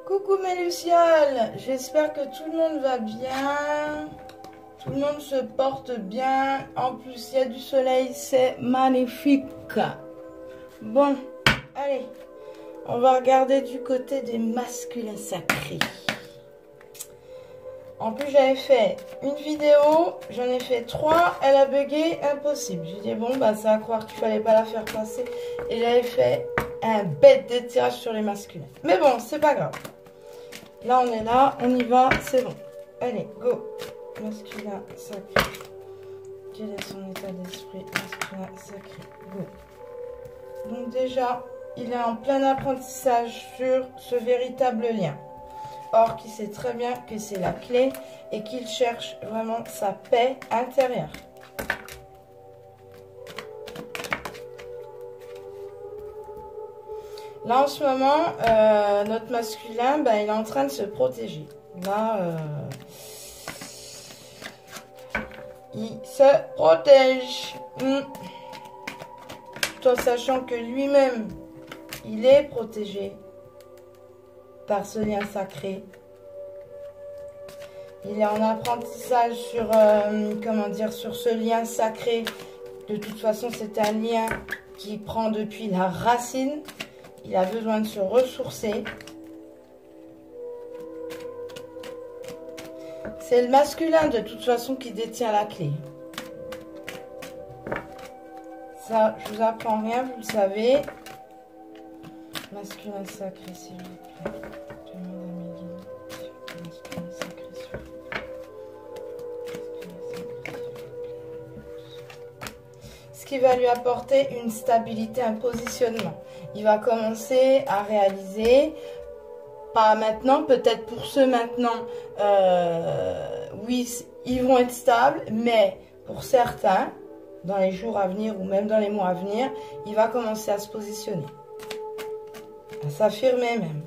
Coucou mes lucioles, j'espère que tout le monde va bien, tout le monde se porte bien, en plus il y a du soleil, c'est magnifique. Bon, allez, on va regarder du côté des masculins sacrés. En plus j'avais fait une vidéo, j'en ai fait 3, elle a bugué, impossible. J'ai dit bon bah ça à croire qu'il fallait pas la faire passer et j'avais fait un bête de tirage sur les masculins. Mais bon, c'est pas grave. Là, on est là, on y va, c'est bon. Allez, go. Masculin sacré. Quel est son état d'esprit? Masculin sacré. Go. Donc déjà, il est en plein apprentissage sur ce véritable lien. Or, qu'il sait très bien que c'est la clé et qu'il cherche vraiment sa paix intérieure. Là, en ce moment, notre masculin, bah, il est en train de se protéger. Là, il se protège. Tout en sachant que lui-même, il est protégé par ce lien sacré. Il est en apprentissage sur, comment dire, sur ce lien sacré. De toute façon, c'est un lien qui prend depuis la racine. Il a besoin de se ressourcer. C'est le masculin de toute façon qui détient la clé. Ça, je vous apprends rien, vous le savez. Masculin sacré, s'il vous plaît. Demande à mes guides. Masculin sacré, s'il vous plaît. Ce qui va lui apporter une stabilité, un positionnement. Il va commencer à réaliser, pas maintenant, peut-être pour ceux maintenant, oui, ils vont être stables, mais pour certains, dans les jours à venir ou même dans les mois à venir, il va commencer à se positionner, à s'affirmer même.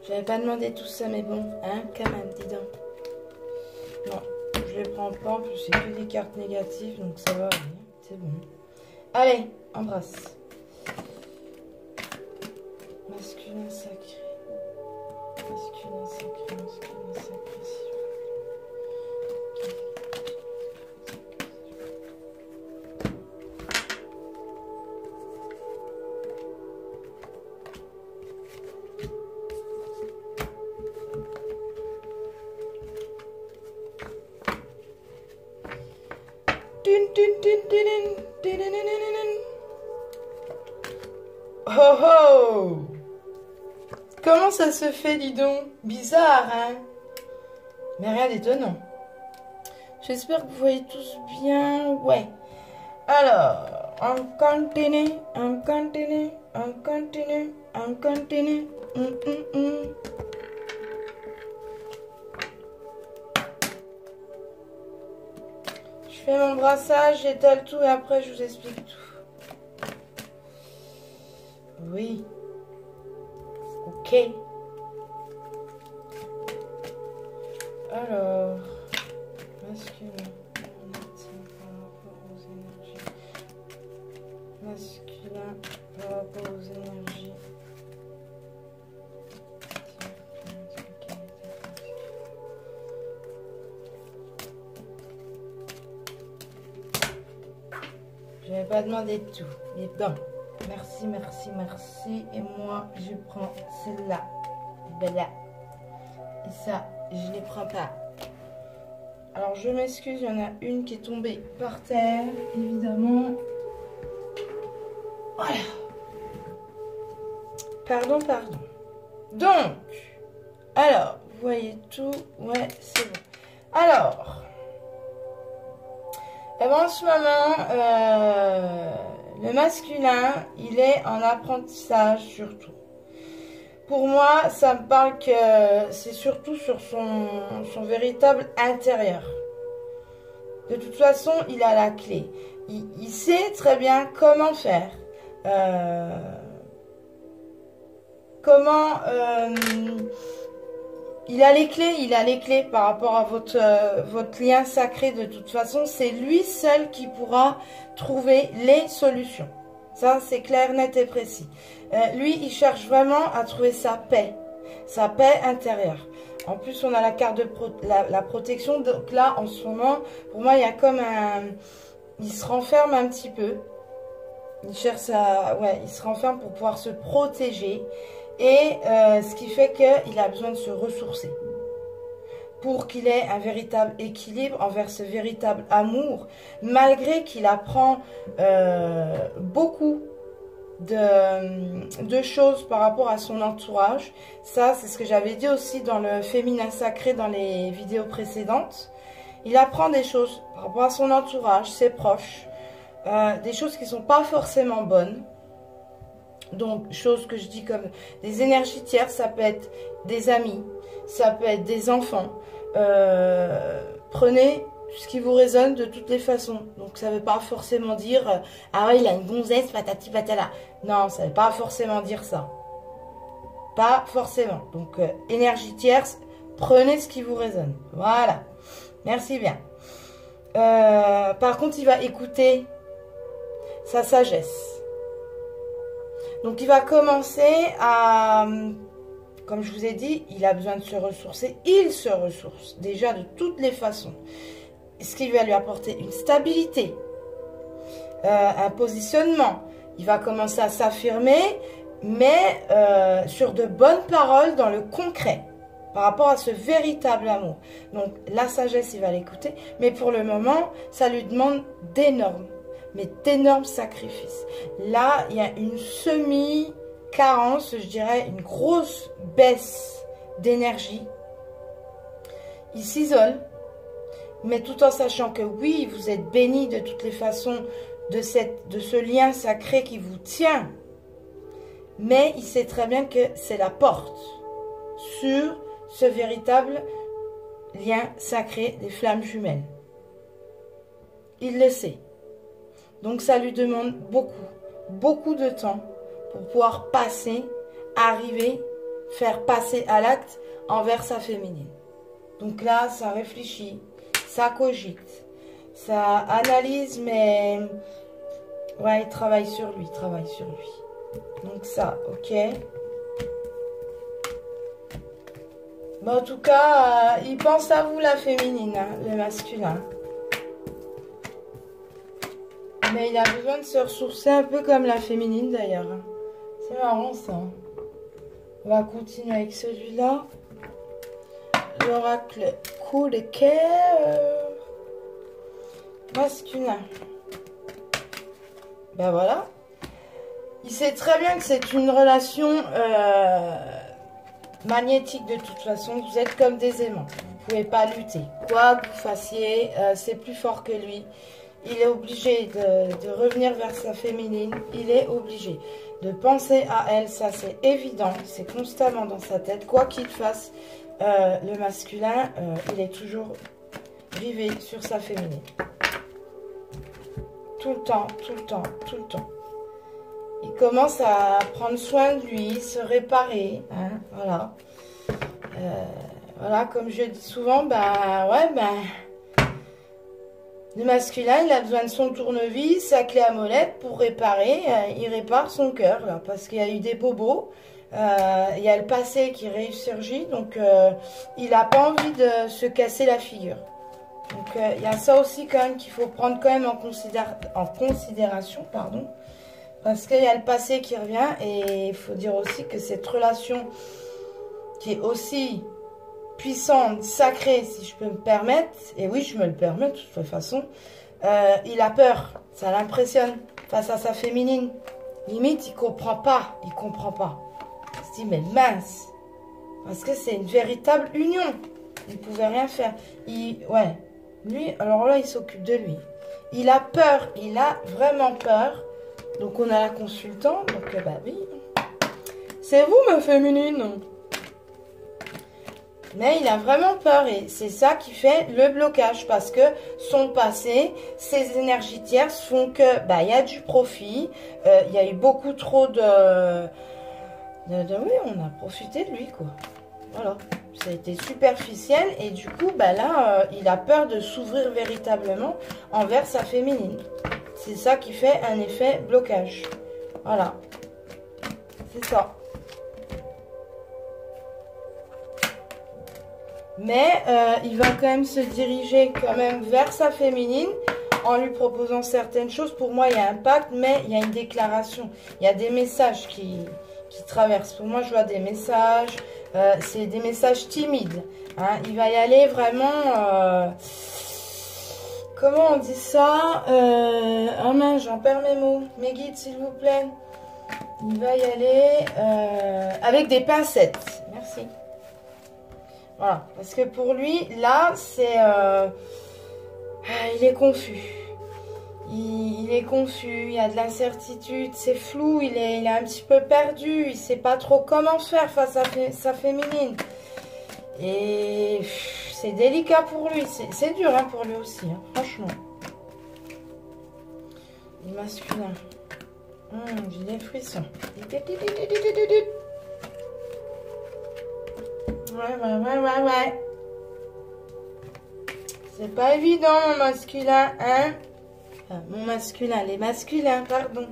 Je n'avais pas demandé tout ça, mais bon, hein, quand même, dis donc. Non. Je les prends pas, en plus c'est que des cartes négatives, donc ça va aller, c'est bon. Allez, embrasse. Masculin sacré. Masculin sacré, masculin sacré. Oh oh! Comment ça se fait, dis donc? Bizarre, hein? Mais rien d'étonnant. J'espère que vous voyez tous bien. Ouais. Alors, on continue, on continue, on continue, on continue. Je fais mon brassage, j'étale tout et après je vous explique tout. Oui. Ok. Alors, masculin. Par rapport aux énergies. Masculin par rapport aux énergies. Je n'avais pas demandé de tout, mais bon. Merci, merci, merci. Et moi, je prends celle-là. Voilà. Et ça, je ne les prends pas. Alors, je m'excuse, il y en a une qui est tombée par terre, évidemment. Voilà. Pardon, pardon. Donc, alors, vous voyez tout. Ouais, c'est bon. Alors, eh ben, en ce moment, le masculin, il est en apprentissage surtout. Pour moi, ça me parle que c'est surtout sur son véritable intérieur. De toute façon, il a la clé. Il sait très bien comment faire. Il a les clés par rapport à votre lien sacré. De toute façon, c'est lui seul qui pourra trouver les solutions. Ça, c'est clair, net et précis. Lui, il cherche vraiment à trouver sa paix intérieure. En plus, on a la carte de la protection. Donc là, en ce moment, pour moi, il y a comme un... Il se renferme un petit peu. Il cherche à... Ouais, il se renferme pour pouvoir se protéger. Et ce qui fait qu'il a besoin de se ressourcer. Pour qu'il ait un véritable équilibre envers ce véritable amour. Malgré qu'il apprend beaucoup de choses par rapport à son entourage. Ça, c'est ce que j'avais dit aussi dans le féminin sacré dans les vidéos précédentes. Il apprend des choses par rapport à son entourage, ses proches, des choses qui ne sont pas forcément bonnes. Donc, choses que je dis comme des énergies tierces, ça peut être des amis, ça peut être des enfants. Prenez ce qui vous résonne de toutes les façons. Donc, ça ne veut pas forcément dire « Ah ouais, il a une gonzesse, patati patala ». Non, ça ne veut pas forcément dire ça. Pas forcément. Donc, énergie tierce, prenez ce qui vous résonne. Voilà. Merci bien. Par contre, il va écouter sa sagesse. Donc, il va commencer à... Comme je vous ai dit, il a besoin de se ressourcer. Il se ressource déjà de toutes les façons. Ce qui va lui apporter une stabilité, un positionnement. Il va commencer à s'affirmer, mais sur de bonnes paroles dans le concret, par rapport à ce véritable amour. Donc, la sagesse, il va l'écouter. Mais pour le moment, ça lui demande d'énormes, mais d'énormes sacrifices. Là, il y a une semi-carence, je dirais, une grosse baisse d'énergie. Il s'isole, mais tout en sachant que oui, vous êtes béni de toutes les façons de ce lien sacré qui vous tient. Mais il sait très bien que c'est la porte sur ce véritable lien sacré des flammes jumelles. Il le sait. Donc ça lui demande beaucoup de temps pour pouvoir passer, arriver, faire passer à l'acte envers sa féminine. Donc là, ça réfléchit, ça cogite, ça analyse, mais ouais, il travaille sur lui, Donc ça, ok. Bon, en tout cas, il pense à vous, la féminine, hein, le masculin. Mais il a besoin de se ressourcer un peu comme la féminine, d'ailleurs. C'est marrant, ça. On va continuer avec celui-là. L'oracle coup de cœur masculin. Ben voilà. Il sait très bien que c'est une relation magnétique de toute façon. Vous êtes comme des aimants. Vous ne pouvez pas lutter. Quoi que vous fassiez, c'est plus fort que lui. Il est obligé de revenir vers sa féminine. Il est obligé de penser à elle. Ça, c'est évident. C'est constamment dans sa tête. Quoi qu'il fasse, le masculin, il est toujours rivé sur sa féminine. Tout le temps, tout le temps, tout le temps. Il commence à prendre soin de lui, se réparer. Hein, voilà. Voilà, comme je dis souvent, le masculin, il a besoin de son tournevis, sa clé à molette pour réparer. Il répare son cœur, là, parce qu'il y a eu des bobos. Il y a le passé qui ressurgit, donc il n'a pas envie de se casser la figure. Donc il y a ça aussi quand même qu'il faut prendre quand même en considération, pardon, parce qu'il y a le passé qui revient et il faut dire aussi que cette relation qui est aussi puissante, sacrée, si je peux me permettre, et oui, je me le permets de toute façon, il a peur, ça l'impressionne face à sa féminine. Limite, il comprend pas. Il se dit, mais mince, parce que c'est une véritable union. Il ne pouvait rien faire. Ouais, lui, alors là, il s'occupe de lui. Il a peur, il a vraiment peur. Donc, on a la consultante, donc, bah oui. C'est vous, ma féminine. Mais il a vraiment peur et c'est ça qui fait le blocage parce que son passé, ses énergies tierces font que il y a du profit, il y a eu beaucoup trop oui, on a profité de lui quoi. Voilà, ça a été superficiel et du coup là il a peur de s'ouvrir véritablement envers sa féminine. C'est ça qui fait un effet blocage. Voilà. C'est ça. Mais il va quand même se diriger quand même vers sa féminine en lui proposant certaines choses. Pour moi, il y a un pacte, mais il y a une déclaration. Il y a des messages qui traversent. Pour moi, je vois des messages. C'est des messages timides. Hein. Il va y aller vraiment... comment on dit ça? Oh mince, j'en perds mes mots. Mes guides, s'il vous plaît. Il va y aller avec des pincettes. Merci. Voilà, parce que pour lui, là, c'est... il est confus. Il est confus, il y a de l'incertitude, c'est flou, il est un petit peu perdu, il ne sait pas trop comment faire face à sa féminine. Et c'est délicat pour lui, c'est dur hein, pour lui aussi, hein, franchement. Les masculins. J'ai des frissons. Ouais. C'est pas évident, mon masculin, hein? Enfin, mon masculin, les masculins, pardon.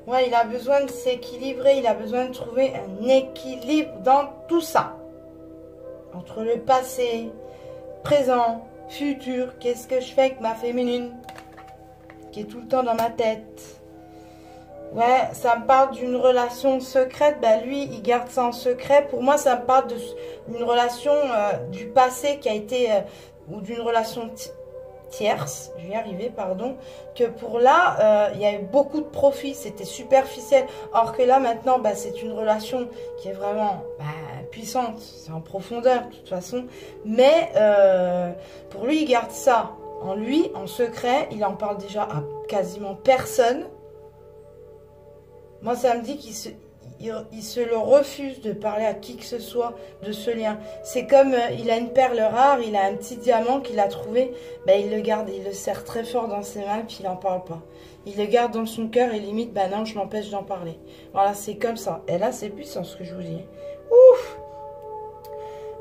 Ouais, il a besoin de s'équilibrer, il a besoin de trouver un équilibre dans tout ça. Entre le passé, présent, futur. Qu'est-ce que je fais avec ma féminine? Qui est tout le temps dans ma tête. Ouais, ça me parle d'une relation secrète. Ben lui, il garde ça en secret. Pour moi, ça me parle d'une relation du passé qui a été... ou d'une relation tierce, je vais y arriver, pardon, que pour là, il y a eu beaucoup de profits, c'était superficiel. Or que là, maintenant, bah, c'est une relation qui est vraiment puissante, c'est en profondeur, de toute façon. Mais pour lui, il garde ça en lui, en secret. Il en parle déjà à quasiment personne. Moi, ça me dit qu'il se le refuse de parler à qui que ce soit de ce lien. C'est comme il a une perle rare, il a un petit diamant qu'il a trouvé, ben, il le garde, il le serre très fort dans ses mains, puis il n'en parle pas. Il le garde dans son cœur et limite, ben non, je l'empêche d'en parler. Voilà, c'est comme ça. Et là, c'est puissant ce que je vous dis. Ouf!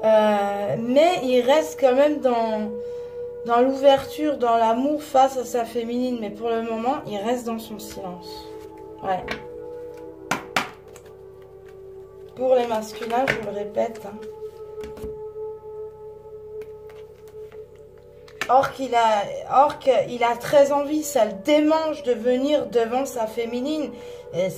Mais il reste quand même dans l'ouverture, dans l'amour face à sa féminine. Mais pour le moment, il reste dans son silence. Ouais. Pour les masculins, je vous le répète. Hein. Or qu'il a très envie, ça le démange de venir devant sa féminine. Et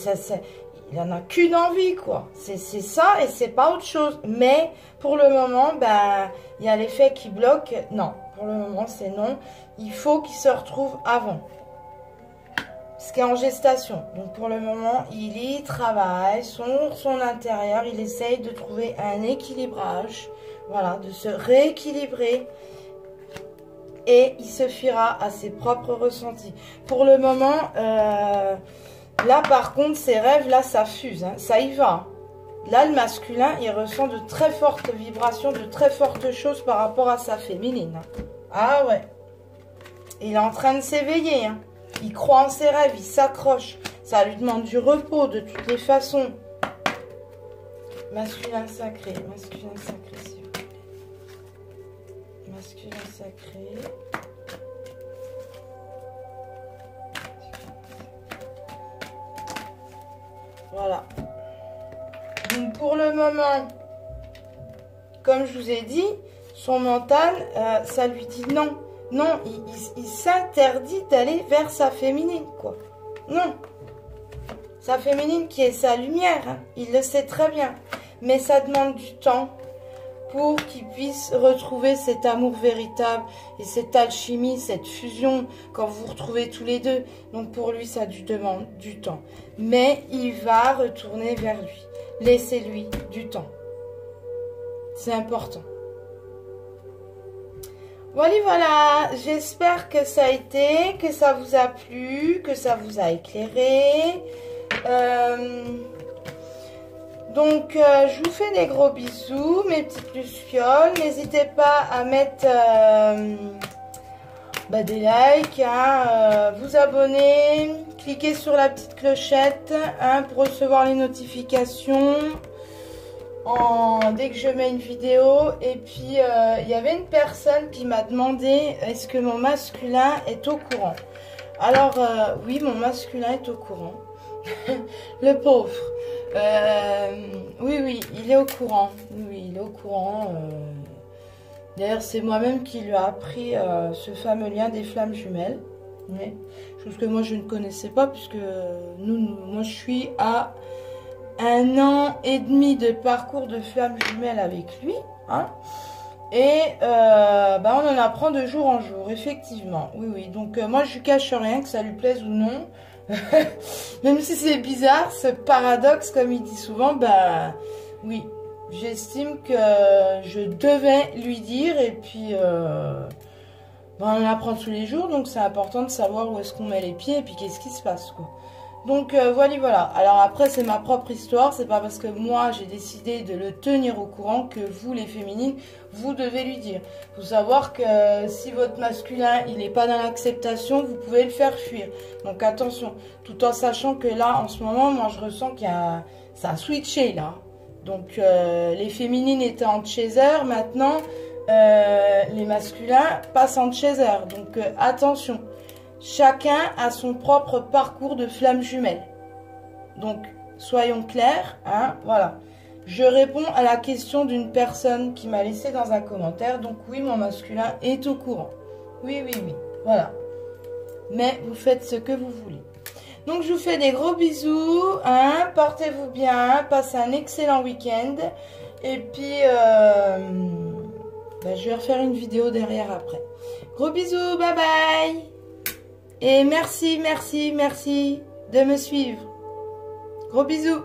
il n'en a qu'une envie, quoi. C'est ça et c'est pas autre chose. Mais pour le moment, ben, il y a l'effet qui bloque. Non, pour le moment, c'est non. Il faut qu'il se retrouve avant. Ce qui est en gestation. Donc pour le moment, il y travaille sur son intérieur. Il essaye de trouver un équilibrage. Voilà, de se rééquilibrer. Et il se fiera à ses propres ressentis. Pour le moment, là par contre, ses rêves, là, ça fuse. Hein, ça y va. Là, le masculin, il ressent de très fortes vibrations, de très fortes choses par rapport à sa féminine. Ah ouais. Il est en train de s'éveiller, hein. Il croit en ses rêves, il s'accroche. Ça lui demande du repos de toutes les façons. Masculin sacré, s'il vous plaît. Masculin sacré. Voilà. Donc pour le moment, comme je vous ai dit, son mental, ça lui dit non. Non, il s'interdit d'aller vers sa féminine, quoi. Non. Sa féminine qui est sa lumière, hein. Il le sait très bien. Mais ça demande du temps pour qu'il puisse retrouver cet amour véritable et cette alchimie, cette fusion quand vous vous retrouvez tous les deux. Donc pour lui, ça demande du temps. Mais il va retourner vers lui. Laissez-lui du temps. C'est important. Voilà, j'espère que ça a été, que ça vous a plu, que ça vous a éclairé. Donc, je vous fais des gros bisous, mes petites lucioles. N'hésitez pas à mettre des likes, hein, vous abonner, cliquez sur la petite clochette hein, pour recevoir les notifications. Dès que je mets une vidéo. Et puis il y avait une personne qui m'a demandé est-ce que mon masculin est au courant. Alors oui, mon masculin est au courant. Le pauvre. Oui, oui, il est au courant. Oui, il est au courant. D'ailleurs, c'est moi-même qui lui a appris ce fameux lien des flammes jumelles. Oui. Chose que moi, je ne connaissais pas, puisque moi, je suis à 1 an et demi de parcours de flammes jumelles avec lui. Hein. Et on en apprend de jour en jour, effectivement. Oui, oui. Donc, moi, je lui cache rien, que ça lui plaise ou non. Même si c'est bizarre, ce paradoxe, comme il dit souvent, oui, j'estime que je devais lui dire. Et puis, on en apprend tous les jours, donc c'est important de savoir où est-ce qu'on met les pieds et puis qu'est-ce qui se passe, quoi. Donc voilà. Alors après, c'est ma propre histoire. C'est pas parce que moi j'ai décidé de le tenir au courant que vous, les féminines, vous devez lui dire. Il faut savoir que si votre masculin il n'est pas dans l'acceptation, vous pouvez le faire fuir. Donc attention, tout en sachant que là, en ce moment, moi je ressens qu'il y a ça a switché là. Donc les féminines étaient en chaser, maintenant les masculins passent en chaser. Donc attention. Chacun a son propre parcours de flammes jumelles. Donc, soyons clairs, hein, voilà. Je réponds à la question d'une personne qui m'a laissé dans un commentaire. Donc, oui, mon masculin est au courant. Oui, oui, oui, voilà. Mais vous faites ce que vous voulez. Donc, je vous fais des gros bisous, hein, portez-vous bien, passez un excellent week-end. Et puis, je vais refaire une vidéo derrière après. Gros bisous, bye bye! Et merci de me suivre. Gros bisous.